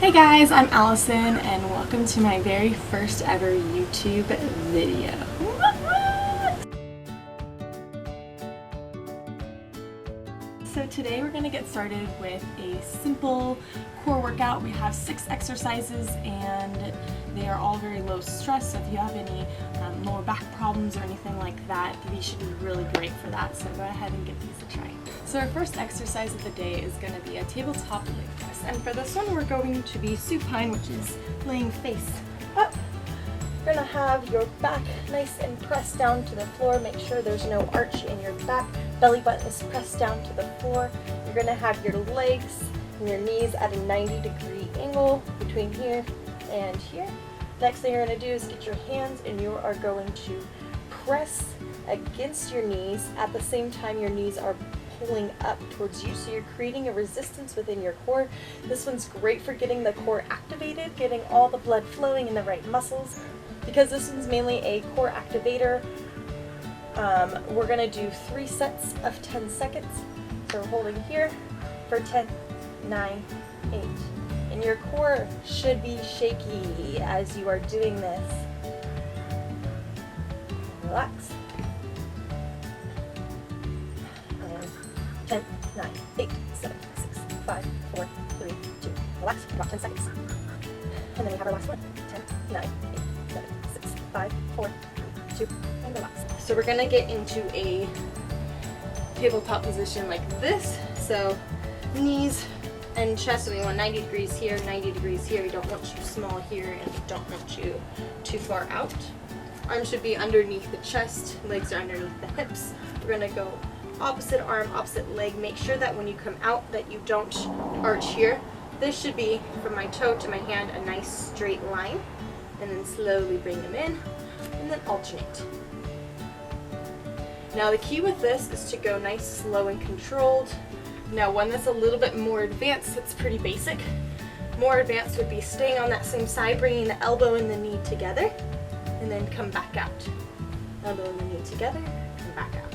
Hey guys, I'm Allison and welcome to my very first ever YouTube video. So today we're going to get started with a simple core workout. We have 6 exercises and they are all very low stress, so if you have any lower back problems or anything like that, these should be really great for that, so go ahead and give these a try. So our first exercise of the day is going to be a tabletop leg press, and for this one we're going to be supine, which is laying face up. You're going to have your back nice and pressed down to the floor. Make sure there's no arch in your back. Belly button is pressed down to the floor. You're going to have your legs and your knees at a 90-degree angle between here and here. Next thing you're going to do is get your hands and you are going to press against your knees. At the same time, your knees are pulling up towards you, so you're creating a resistance within your core. This one's great for getting the core activated, getting all the blood flowing in the right muscles. Because this one's mainly a core activator, we're going to do 3 sets of 10 seconds. So we're holding here for 10, 9, 8. And your core should be shaky as you are doing this. Relax. 10, 9, 8, 7, 6, 5, 4, 3, 2. Relax for about 10 seconds. And then we have our last one. 10, 9, 8, 7, 6, 5, 4, 3, 2, and relax. So we're gonna get into a tabletop position like this. So knees and chest, so we want 90 degrees here, 90 degrees here. We don't want you small here, and we don't want you too far out. Arms should be underneath the chest, legs are underneath the hips. We're gonna go opposite arm, opposite leg. Make sure that when you come out that you don't arch here. This should be from my toe to my hand a nice straight line, and then slowly bring them in and then alternate. Now the key with this is to go nice, slow, and controlled. Now one that's a little bit more advanced, it's pretty basic. More advanced would be staying on that same side, bringing the elbow and the knee together, and then come back out. Elbow and the knee together, come back out.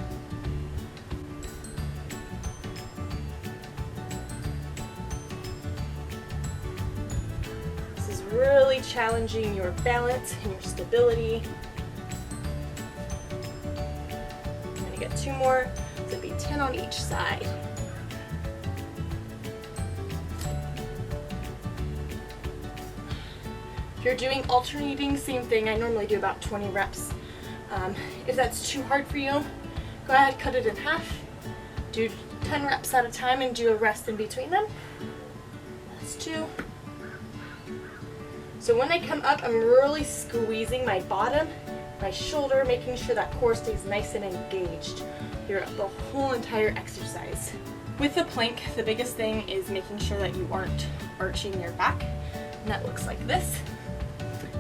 This is really challenging your balance and your stability. I'm going to get 2 more, so it'll be 10 on each side. If you're doing alternating, same thing. I normally do about 20 reps. If that's too hard for you, go ahead, cut it in half. Do 10 reps at a time and do a rest in between them. That's 2. So when I come up, I'm really squeezing my bottom, my shoulder, making sure that core stays nice and engaged throughout the whole entire exercise. With the plank, the biggest thing is making sure that you aren't arching your back, and that looks like this.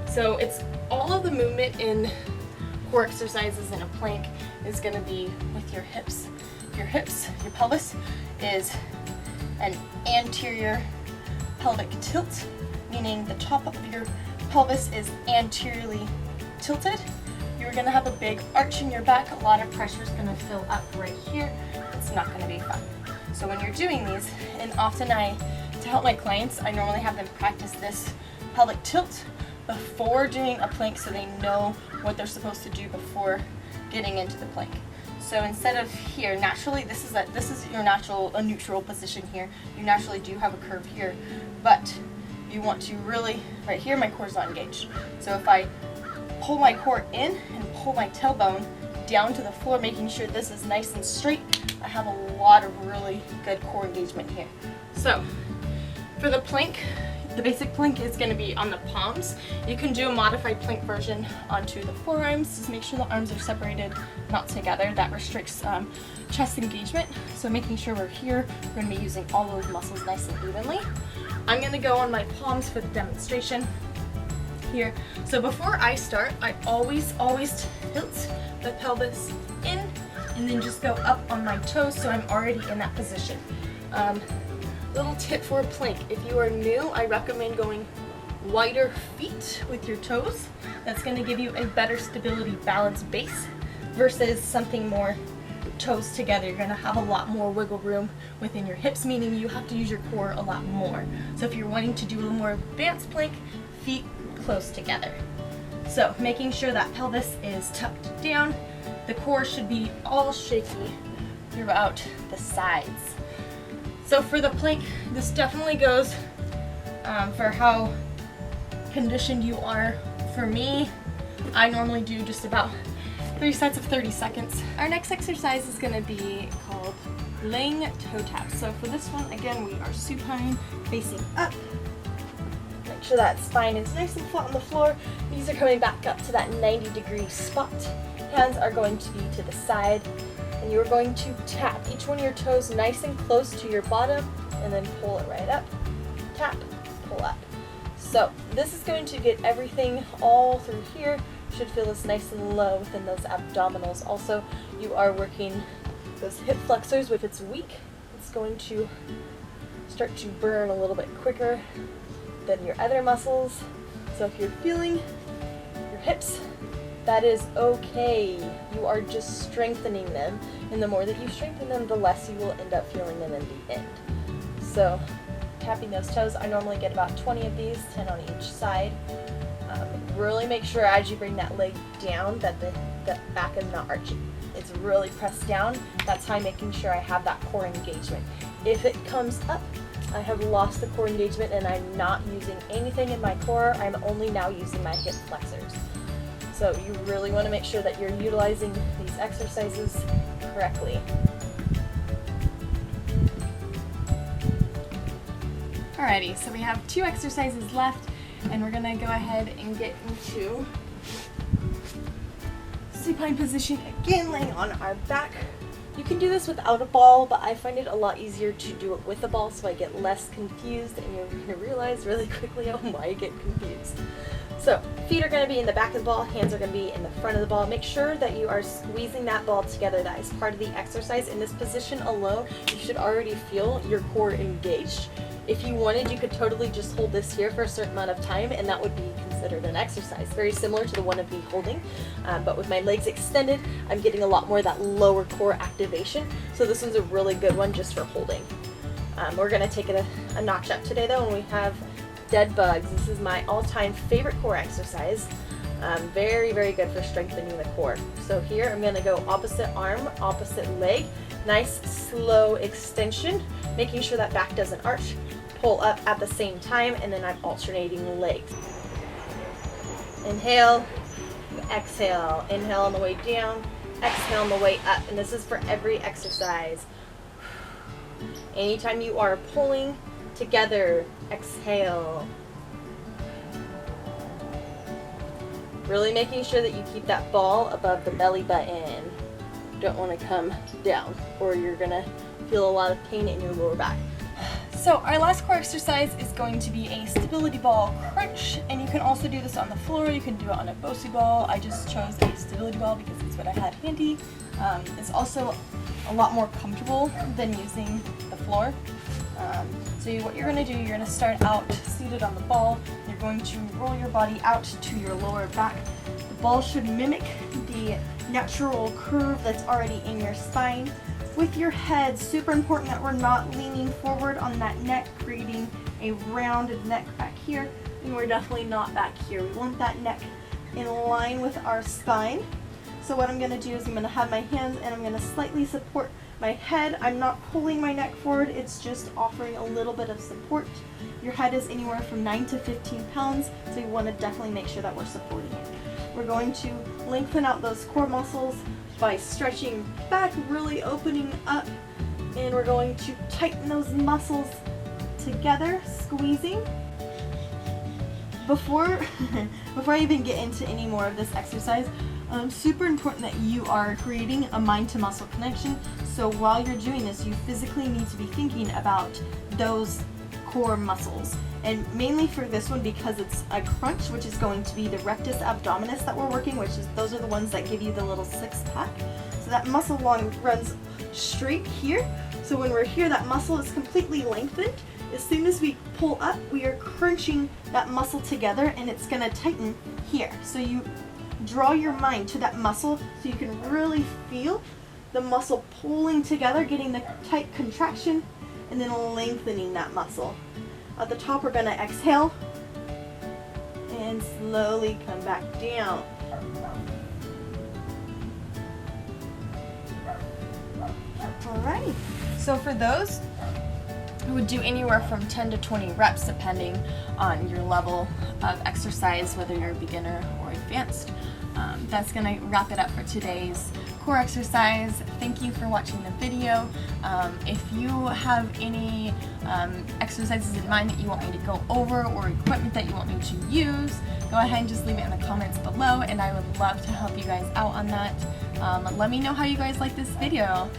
So it's all of the movement in core exercises in a plank is going to be with your hips. Your hips, your pelvis is an anterior pelvic tilt, meaning the top of your pelvis is anteriorly tilted. You're going to have a big arch in your back. A lot of pressure is going to fill up right here. It's not going to be fun. So when you're doing these, and often to help my clients, I normally have them practice this pelvic tilt before doing a plank so they know what they're supposed to do before getting into the plank. So instead of here, naturally this is your a neutral position here. You naturally do have a curve here, but you want to really, right here my core is not engaged. So if I pull my core in and pull my tailbone down to the floor, making sure this is nice and straight, I have a lot of really good core engagement here. So for the plank, the basic plank is going to be on the palms. You can do a modified plank version onto the forearms. Just make sure the arms are separated, not together. That restricts chest engagement. So making sure we're here, we're going to be using all those muscles nice and evenly. I'm going to go on my palms for the demonstration here. So before I start, I always tilt the pelvis in and then just go up on my toes so I'm already in that position. Little tip for a plank, if you are new, I recommend going wider feet with your toes. That's going to give you a better stability balance base versus something more toes together, you're going to have a lot more wiggle room within your hips, meaning you have to use your core a lot more. So if you're wanting to do a little more advanced plank, feet close together. So making sure that pelvis is tucked down, the core should be all shaky throughout the sides. So for the plank, this definitely goes for how conditioned you are. For me, I normally do just about 3 sets of 30 seconds. Our next exercise is going to be called laying toe taps. So for this one, again, we are supine, facing up. Make sure that spine is nice and flat on the floor. Knees are coming back up to that 90-degree spot. Hands are going to be to the side. And you're going to tap each one of your toes nice and close to your bottom, and then pull it right up. Tap, pull up. So this is going to get everything all through here. Should feel this nice and low within those abdominals. Also, you are working those hip flexors. If it's weak, it's going to start to burn a little bit quicker than your other muscles. So if you're feeling your hips, that is okay. You are just strengthening them, and the more that you strengthen them, the less you will end up feeling them in the end. So tapping those toes, I normally get about 20 of these, 10 on each side. Really make sure as you bring that leg down that the back is not arching. It's really pressed down. That's how I'm making sure I have that core engagement. If it comes up, I have lost the core engagement and I'm not using anything in my core. I'm only now using my hip flexors. So you really want to make sure that you're utilizing these exercises correctly. Alrighty, so we have 2 exercises left, and we're gonna go ahead and get into supine position again, laying on our back. You can do this without a ball, but I find it a lot easier to do it with a ball so I get less confused, and you're gonna realize really quickly why I get confused. So feet are gonna be in the back of the ball, hands are gonna be in the front of the ball. Make sure that you are squeezing that ball together. That is part of the exercise. In this position alone, you should already feel your core engaged. If you wanted, you could totally just hold this here for a certain amount of time, and that would be considered an exercise. Very similar to the one of me holding, but with my legs extended, I'm getting a lot more of that lower core activation. So this one's a really good one just for holding. We're gonna take it a notch up today though, and we have dead bugs. This is my all-time favorite core exercise. Very, very good for strengthening the core. So here I'm gonna go opposite arm, opposite leg. Nice slow extension, making sure that back doesn't arch. Pull up at the same time, and then I'm alternating legs. Inhale, exhale. Inhale on the way down, exhale on the way up. And this is for every exercise. Anytime you are pulling together, exhale. Really making sure that you keep that ball above the belly button. Don't want to come down, or you're gonna feel a lot of pain in your lower back. So our last core exercise is going to be a stability ball crunch, and you can also do this on the floor. You can do it on a Bosu ball. I just chose a stability ball because it's what I had handy. It's also a lot more comfortable than using the floor. So what you're going to do, you're going to start out seated on the ball. You're going to roll your body out to your lower back. The ball should mimic the natural curve that's already in your spine. With your head, super important that we're not leaning forward on that neck, creating a rounded neck back here, and we're definitely not back here. We want that neck in line with our spine. So what I'm going to do is I'm going to have my hands and I'm going to slightly support my head. I'm not pulling my neck forward, it's just offering a little bit of support. Your head is anywhere from 9 to 15 pounds, so you want to definitely make sure that we're supporting it. We're going to lengthen out those core muscles by stretching back, really opening up, and we're going to tighten those muscles together, squeezing. Before I even get into any more of this exercise, super important that you are creating a mind to muscle connection. So while you're doing this, you physically need to be thinking about those core muscles. And mainly for this one, because it's a crunch, which is going to be the rectus abdominis that we're working, which is those are the ones that give you the little six pack. So that muscle runs straight here. So when we're here, that muscle is completely lengthened. As soon as we pull up, we are crunching that muscle together, and it's going to tighten here. So you draw your mind to that muscle so you can really feel the muscle pulling together, getting the tight contraction, and then lengthening that muscle. At the top, we're going to exhale and slowly come back down. All right. So for those, I would do anywhere from 10 to 20 reps depending on your level of exercise, whether you're a beginner or advanced. That's going to wrap it up for today's core exercise. Thank you for watching the video. If you have any exercises in mind that you want me to go over or equipment that you want me to use, go ahead and just leave it in the comments below, and I would love to help you guys out on that. Let me know how you guys like this video.